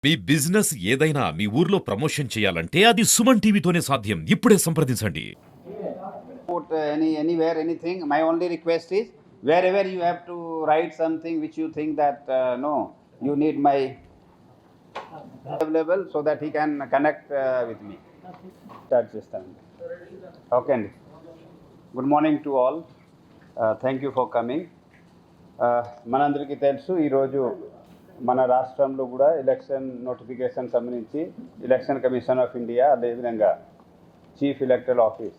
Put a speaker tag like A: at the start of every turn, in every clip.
A: మీ business ఏదైనా మీ ఊర్లో promotion చేయాలంటే అది సుమన్ టీవీతోనే సాధ్యం. ఇప్పుడే సంప్రదించండి.
B: Put anywhere anything. My only request is wherever you have to write something which you think that no, you need my available so that he can connect with me. Start system. Okay. Andy. Good morning to all. Thank you for coming. మనందరికీ తెలుసు ఈరోజు మన రాష్ట్రంలో కూడా election notification సంబంధించి election commission of India అదేవిధంగా chief electoral office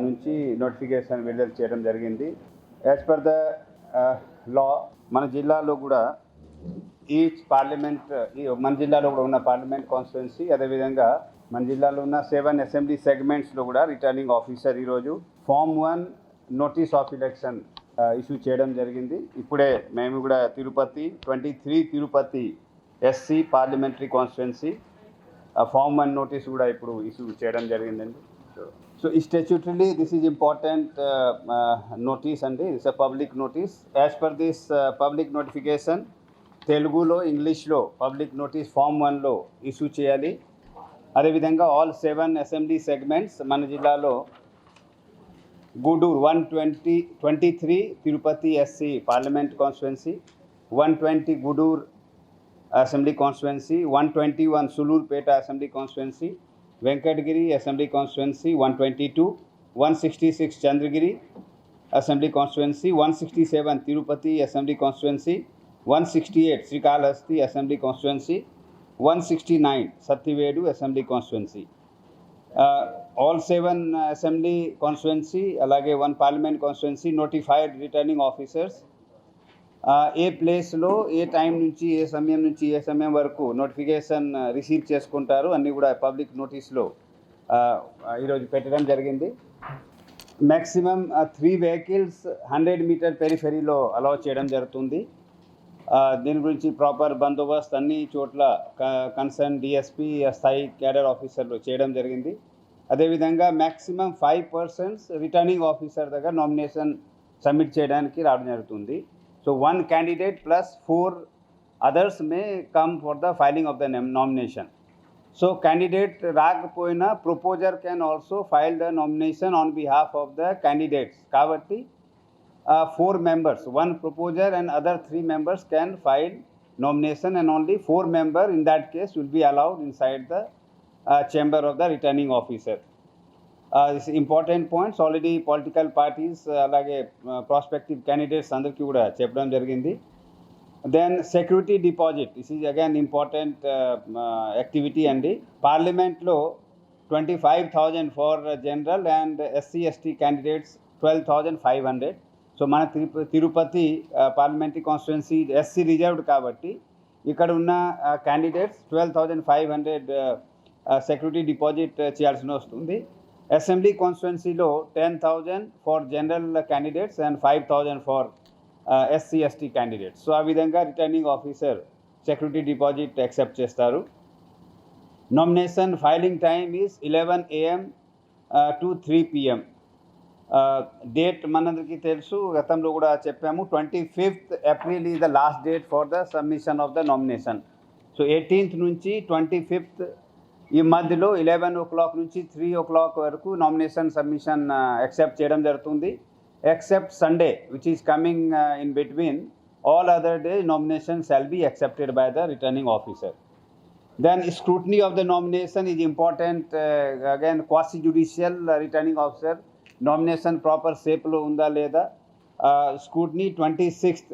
B: నుంచి notification విడుదల చేయడం జరిగింది. యాజ్ పర్ ద లా మన జిల్లాలో కూడా ఈచ్ పార్లమెంట్ మన జిల్లాలో కూడా ఉన్న పార్లమెంట్ కాన్స్టిట్యున్సీ అదేవిధంగా మన జిల్లాలో ఉన్న 7 అసెంబ్లీ సెగ్మెంట్స్లో కూడా రిటర్నింగ్ ఆఫీసర్ ఈరోజు form 1 notice of election issue చేయడం జరిగింది. ఇప్పుడే మేము కూడా Tirupati SC parliamentary constituency form 1 notice కూడా ఇప్పుడు ఇష్యూ చేయడం జరిగిందండి. So statutorily this is important notice అండి. It's a public notice. As per this public notification తెలుగులో ఇంగ్లీష్లో పబ్లిక్ నోటీస్ ఫామ్ 1లో ఇష్యూ చేయాలి. అదేవిధంగా ఆల్ 7 అసెంబ్లీ సెగ్మెంట్స్ మన జిల్లాలో Gudur 123 Tirupati SC parliament constituency, 120 Gudur assembly constituency, 121 Sullurpeta assembly constituency, Venkatagiri assembly constituency 122, 166 Chandragiri assembly constituency, 167 Tirupati assembly constituency, 168 Srikalahasti assembly constituency, 169 Sathyavedu assembly constituency. All 7 assembly constituency అలాగే 1 parliament constituency notified returning officers ఏ ప్లేస్లో ఏ time నుంచి ఏ సమయం వరకు నోటిఫికేషన్ రిసీవ్ చేసుకుంటారు అన్నీ కూడా పబ్లిక్ నోటీస్లో ఈరోజు పెట్టడం జరిగింది. మ్యాక్సిమం 3 వెహికల్స్ 100 మీటర్ పెరిఫెరీలో అలౌ చేయడం జరుగుతుంది. దీని గురించి ప్రాపర్ బందోబస్తు అన్ని చోట్ల కన్సర్న్ డిఎస్పీ స్థాయి క్యాడర్ ఆఫీసర్లు చేయడం జరిగింది. అదేవిధంగా మ్యాక్సిమం 5 persons రిటర్నింగ్ ఆఫీసర్ దగ్గర నామినేషన్ సబ్మిట్ చేయడానికి రావడం జరుగుతుంది. So 1 candidate plus 4 others may come for the filing of the nomination. So candidate రాకపోయినా proposer can also file the nomination on behalf of the candidates. కాబట్టి 4 members, 1 proposer and other 3 members can file nomination and only 4 members in that case will be allowed inside the chamber of the returning officer. This important points already political parties alage prospective candidates andarki kuda cheppడం జరిగింది. Then security deposit, this is again important activity andi. Parliament lo 25,000 for general and SC/ST candidates 12,500. So మన Tirupati parliamentary constituency SC reserved కాబట్టి ఇక్కడ ఉన్న candidates 12,500 security deposit చేయాల్సి వస్తుంది. Assembly కాన్స్టిట్యున్సీలో 10,000 for general candidates and 5,000 for SC/ST candidates. So ఆ విధంగా returning officer security deposit accept చేస్తారు. Nomination filing time is 11 AM to 3 PM. Date మనందరికీ తెలుసు, గతంలో కూడా చెప్పాము. 25th April is the last date for the submission of the nomination. So 18th నుంచి 25th ఈ మధ్యలో 11 o'clock నుంచి 3 o'clock వరకు నామినేషన్ సబ్మిషన్ యాక్సెప్ట్ చేయడం జరుగుతుంది. Except Sunday which is coming in between, all other day nomination shall be accepted by the returning officer. Then scrutiny of the nomination is important. Again, quasi judicial returning officer nomination proper షేప్లో ఉందా లేదా scrutiny 26th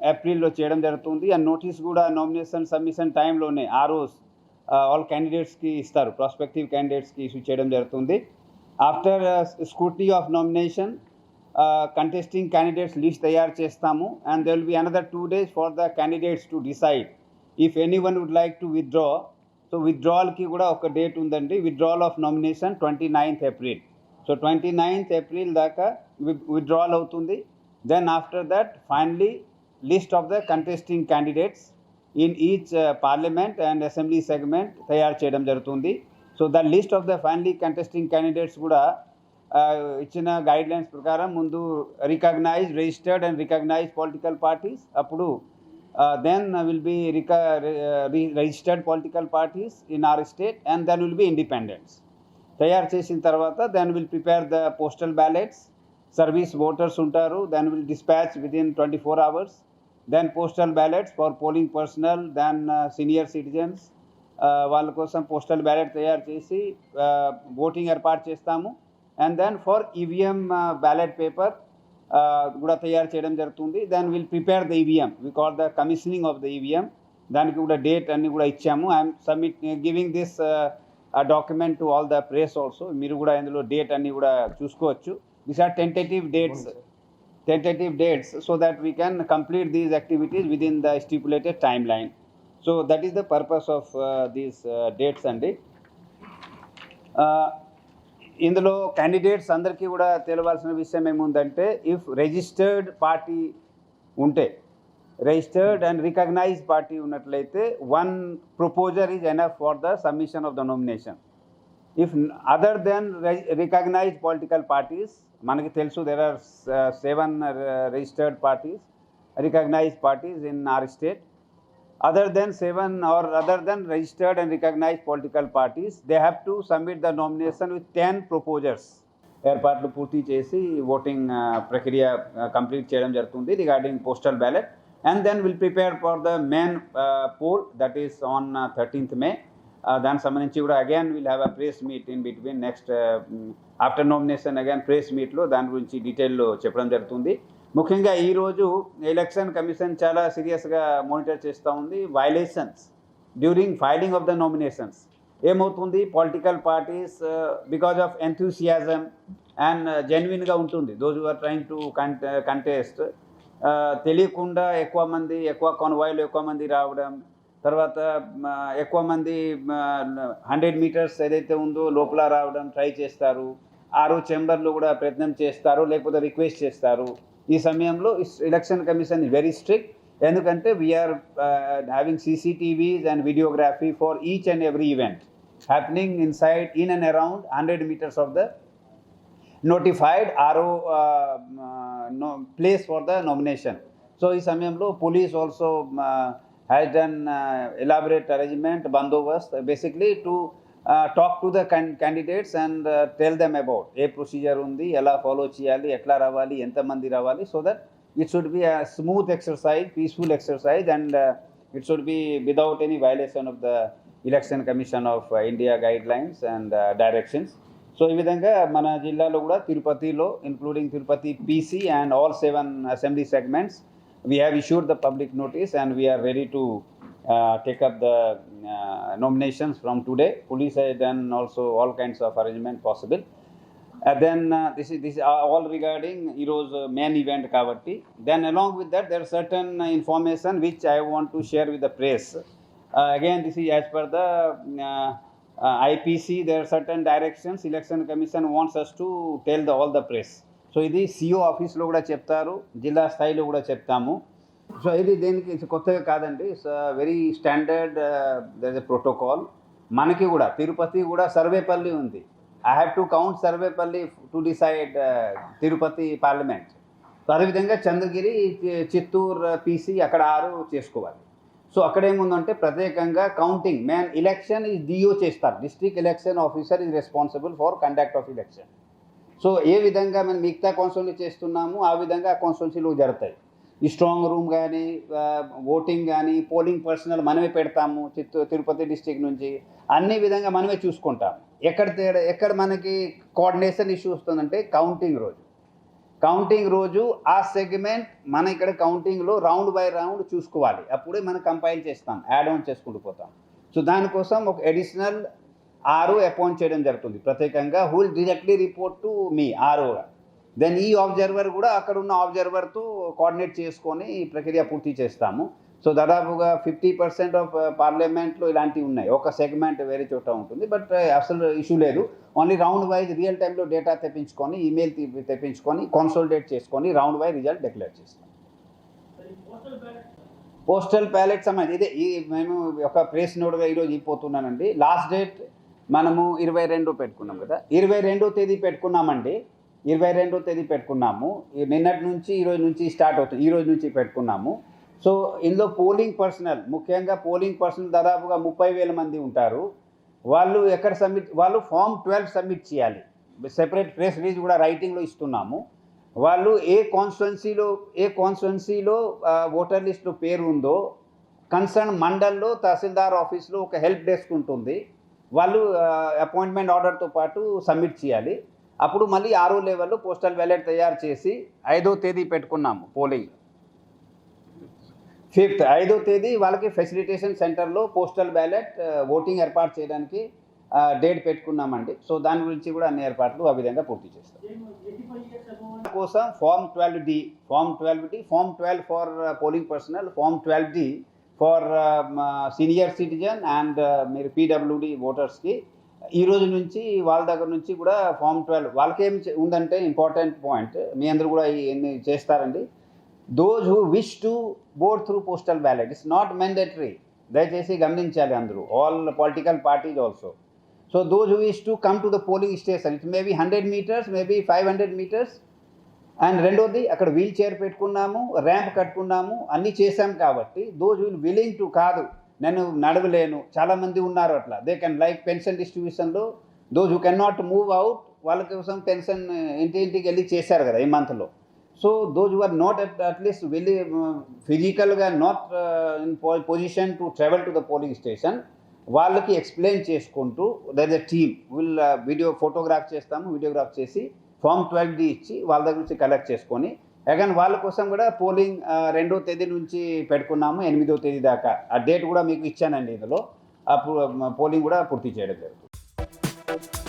B: ఏప్రిల్లో చేయడం జరుగుతుంది. And notice కూడా nomination submission టైంలోనే ROs all క్యాండిడేట్స్కి ఇస్తారు, ప్రాస్పెక్టివ్ క్యాండిడేట్స్కి ఇష్యూ చేయడం జరుగుతుంది. After scrutiny of nomination contesting candidates list తయారు చేస్తాము. And there will be another 2 days for the candidates to decide if anyone would like to withdraw. So విత్డ్రావల్కి కూడా ఒక డేట్ ఉందండి. Withdrawal of nomination 29th April. So 29th April దాకా withdrawal అవుతుంది. Then after that finally list of the contesting candidates in each parliament and assembly segment తయారు చేయడం జరుగుతుంది. So the list of the finally contesting candidates కూడా ఇచ్చిన guidelines ప్రకారం ముందు recognised registered and recognised political parties, అప్పుడు then will be registered political parties in our state, and then will be independents. తయారు చేసిన తర్వాత then will prepare the postal ballots, service voters ఉంటారు, then will dispatch within 24 hours, then postal ballots for polling personnel, then senior citizens, వాళ్ళ కోసం postal ballot తయారు చేసి voting ఏర్పాటు చేస్తాము. And then for EVM ballot paper కూడా తయారు చేయడం జరుగుతుంది. Then will prepare the EVM, we call the commissioning of the EVM. దానికి కూడా డేట్ అన్ని కూడా ఇచ్చాము. I'm giving this document to all the press also. మీరు కూడా ఇందులో డేట్ అన్ని కూడా చూసుకోవచ్చు. These are tentative dates so that we can complete these activities within the stipulated time line. So that is the purpose of these dates అండి. ఇందులో candidates అందరికీ కూడా తెలవాల్సిన విషయం ఏముందంటే, ఇఫ్ రిజిస్టర్డ్ పార్టీ ఉంటే, రిజిస్టర్డ్ అండ్ రికగ్నైజ్ పార్టీ ఉన్నట్లయితే one proposer is enough for the submission of the nomination. If other then recognised political parties, మనకి తెలుసు there are 7 registered parties, recognised parties in our state. Other than 7 or other than registered and recognized political parties, they have to submit the nomination with 10 proposers. ఏర్పాట్లు పూర్తి చేసి voting ప్రక్రియ complete చేయడం జరుగుతుంది regarding postal ballot. And then will prepare for the main poll that is on 13th May. దానికి సంబంధించి కూడా again will have a press meet in between next after nomination. Again press మీట్లో దాని గురించి డీటెయిల్లో చెప్పడం జరుగుతుంది. ముఖ్యంగా ఈరోజు ఎలక్షన్ కమిషన్ చాలా సీరియస్గా మానిటర్ చేస్తూ ఉంది violations during filing of the nominations. ఏమవుతుంది, political parties because of enthusiasm and జెన్యున్గా ఉంటుంది, those who are trying to contest, తెలియకుండా ఎక్కువ కాన్వాయ్లు ఎక్కువ మంది రావడం, తర్వాత ఎక్కువ మంది 100 meters ఏదైతే ఉందో లోపల రావడం ట్రై చేస్తారు. ఆరో చెంబర్లో కూడా ప్రయత్నం చేస్తారు, లేకపోతే రిక్వెస్ట్ చేస్తారు. ఈ సమయంలో ఎలక్షన్ కమిషన్ వెరీ స్ట్రిక్ట్, ఎందుకంటే we're having CCTVs and videography for each and every event happening in and around 100 meters of the notified RO place for the nomination. So ఈ సమయంలో police also has done elaborate arrangement, bandobast, basically to talk to the candidates and tell them about A procedure ఉంది, ఎలా follow చేయాలి, ఎట్లా రావాలి, ఎంతమంది రావాలి, so that it should be a smooth exercise, peaceful exercise, and it should be without any violation of the Election Commission of India guidelines and directions. So ఈ విధంగా మన జిల్లాలో కూడా తిరుపతిలో including Tirupati PC and all 7 assembly segments we have issued the public notice and we are ready to take up the nominations from today. Police has done also all kinds of arrangement possible. Then this is all regarding ఈరోజు main event కాబట్టి. Then along with that there are certain information which I want to share with the press. Again this is as per the IPC, there are certain directions Election Commission wants us to tell all the press. So ఇది CO ఆఫీస్లో కూడా చెప్తారు, జిల్లా స్థాయిలో కూడా చెప్తాము. So ఇది దేనికి కొత్తగా కాదండి, it's very standard, there is a protocol. మనకి కూడా తిరుపతి కూడా సర్వేపల్లి ఉంది. I have to count Sarvepalli to decide Tirupati parliament. So అదేవిధంగా చంద్రగిరి, చిత్తూరు PC అక్కడ 6 చేసుకోవాలి. సో అక్కడ ఏముందంటే ప్రత్యేకంగా కౌంటింగ్ మెయిన్ ఎలక్షన్ ఈ DO చేస్తారు, district election officer is responsible for conduct of election. So ఏ విధంగా మనం మిగతా కాన్స్టిట్యున్సీ చేస్తున్నాము ఆ విధంగా కాన్స్టిట్యున్సీలో జరుగుతాయి. ఈ స్ట్రాంగ్ రూమ్ కానీ ఓటింగ్ కానీ పోలింగ్ పర్సనల్ మనమే పెడతాము. తిరుపతి డిస్ట్రిక్ట్ నుంచి అన్ని విధంగా మనమే చూసుకుంటాము. ఎక్కడ మనకి కోఆర్డినేషన్ ఇష్యూ వస్తుందంటే కౌంటింగ్ రోజు ఆ సెగ్మెంట్ మన ఇక్కడ కౌంటింగ్లో రౌండ్ బై రౌండ్ చూసుకోవాలి. అప్పుడే మనం కంపైల్ చేస్తాం, యాడ్ ఆన్ చేసుకుంటూ పోతాం. సో దానికోసం ఒక అడిషనల్ RO అపాయింట్ చేయడం జరుగుతుంది ప్రత్యేకంగా, who will directly report to me ROగా. దెన్ ఈ ఆబ్జర్వర్ కూడా అక్కడ ఉన్న ఆబ్జర్వర్తో కోఆర్డినేట్ చేసుకొని ఈ ప్రక్రియ పూర్తి చేస్తాము. సో దాదాపుగా 50% ఆఫ్ పార్లమెంట్లో ఇలాంటివి ఉన్నాయి. ఒక సెగ్మెంట్ వేరే చోట ఉంటుంది, బట్ అసలు ఇష్యూ లేదు. ఓన్లీ రౌండ్ వైజ్ రియల్ టైంలో డేటా తెప్పించుకొని, ఈమెయిల్ తెప్పించుకొని, కన్సోలిడేట్ చేసుకొని రౌండ్ వైజ్ రిజల్ట్ డిక్లేర్ చేస్తాం. పోస్టల్ బ్యాలెట్ సంబంధించి ఇదే మేము ఒక ప్రెస్ నోట్గా ఈరోజు ఇపోతున్నానండి. లాస్ట్ డేట్ మనము 22 పెట్టుకున్నాం కదా, 22వ తేదీ పెట్టుకున్నామండి. 22వ తేదీ పెట్టుకున్నాము. నిన్నటి నుంచి ఈరోజు నుంచి స్టార్ట్ అవుతుంది, ఈరోజు నుంచి పెట్టుకున్నాము. సో ఇందులో పోలింగ్ పర్సనల్, ముఖ్యంగా పోలింగ్ పర్సనల్ దాదాపుగా 30,000 మంది ఉంటారు. వాళ్ళు ఎక్కడ వాళ్ళు ఫామ్ 12 సబ్మిట్ చేయాలి. సెపరేట్ ప్రెస్ రిలీజ్ కూడా రైటింగ్లో ఇస్తున్నాము. వాళ్ళు ఏ కాన్స్టిట్యున్సీలో ఓటర్ లిస్ట్లో పేరు ఉందో కన్సర్న్ మండల్లో తహసీల్దార్ ఆఫీస్లో ఒక హెల్ప్ డెస్క్ ఉంటుంది. వాళ్ళు అపాయింట్మెంట్ ఆర్డర్తో పాటు సబ్మిట్ చేయాలి. అప్పుడు మళ్ళీ 6వ లెవెల్లో పోస్టల్ బ్యాలెట్ తయారు చేసి 5వ తేదీ పెట్టుకున్నాము పోలింగ్. 5వ తేదీ వాళ్ళకి ఫెసిలిటేషన్ సెంటర్లో పోస్టల్ బ్యాలెట్ ఓటింగ్ ఏర్పాటు చేయడానికి డేట్ పెట్టుకున్నామండి. సో దాని గురించి కూడా అన్ని ఏర్పాట్లు ఆ విధంగా పూర్తి చేస్తాం. కోసం form 12D, form 12 for polling personnel, form 12D for senior citizen and మీరు పీడబ్ల్యూడి ఓటర్స్కి ఈ రోజు నుంచి వాళ్ళ దగ్గర నుంచి కూడా ఫామ్ 12 వాళ్ళకేం ఉందంటే ఇంపార్టెంట్ పాయింట్ మీ అందరూ కూడా ఇవన్నీ చేస్తారండి. Those who wish to vote through postal ballot, it's not mandatory. దయచేసి గమనించాలి అందరూ, all political parties also. So those who wish to come to the polling station, it maybe 100 meters, maybe 500 meters. And రెండోది అక్కడ wheel chair పెట్టుకున్నాము, ramp కట్టుకున్నాము, అన్నీ చేసాం కాబట్టి those will willing to కాదు నేను నడవలేను, చాలామంది ఉన్నారు అట్లా, దే కెన్ లైక్ పెన్షన్ డిస్ట్రిబ్యూషన్లో those who can not move out వాళ్ళ కోసం పెన్షన్ ఇంటింటికి వెళ్ళి చేశారు కదా ఈ మంత్లో. So those who are not at least వెళ్ళి ఫిజికల్గా not in position to travel to the polling station వాళ్ళకి ఎక్స్ప్లెయిన్ చేసుకుంటూ there is a team will photograph చేస్తాము, వీడియోగ్రాఫ్ చేసి ఫామ్ 12D ఇచ్చి వాళ్ళ దగ్గర నుంచి కలెక్ట్ చేసుకొని అగైన్ వాళ్ళ కోసం కూడా పోలింగ్ 2వ తేదీ నుంచి పెట్టుకున్నాము 8వ తేదీ దాకా. ఆ డేట్ కూడా మీకు ఇచ్చానండి ఇందులో. అప్పుడు పోలింగ్ కూడా పూర్తి చేయడం జరుగుతుంది.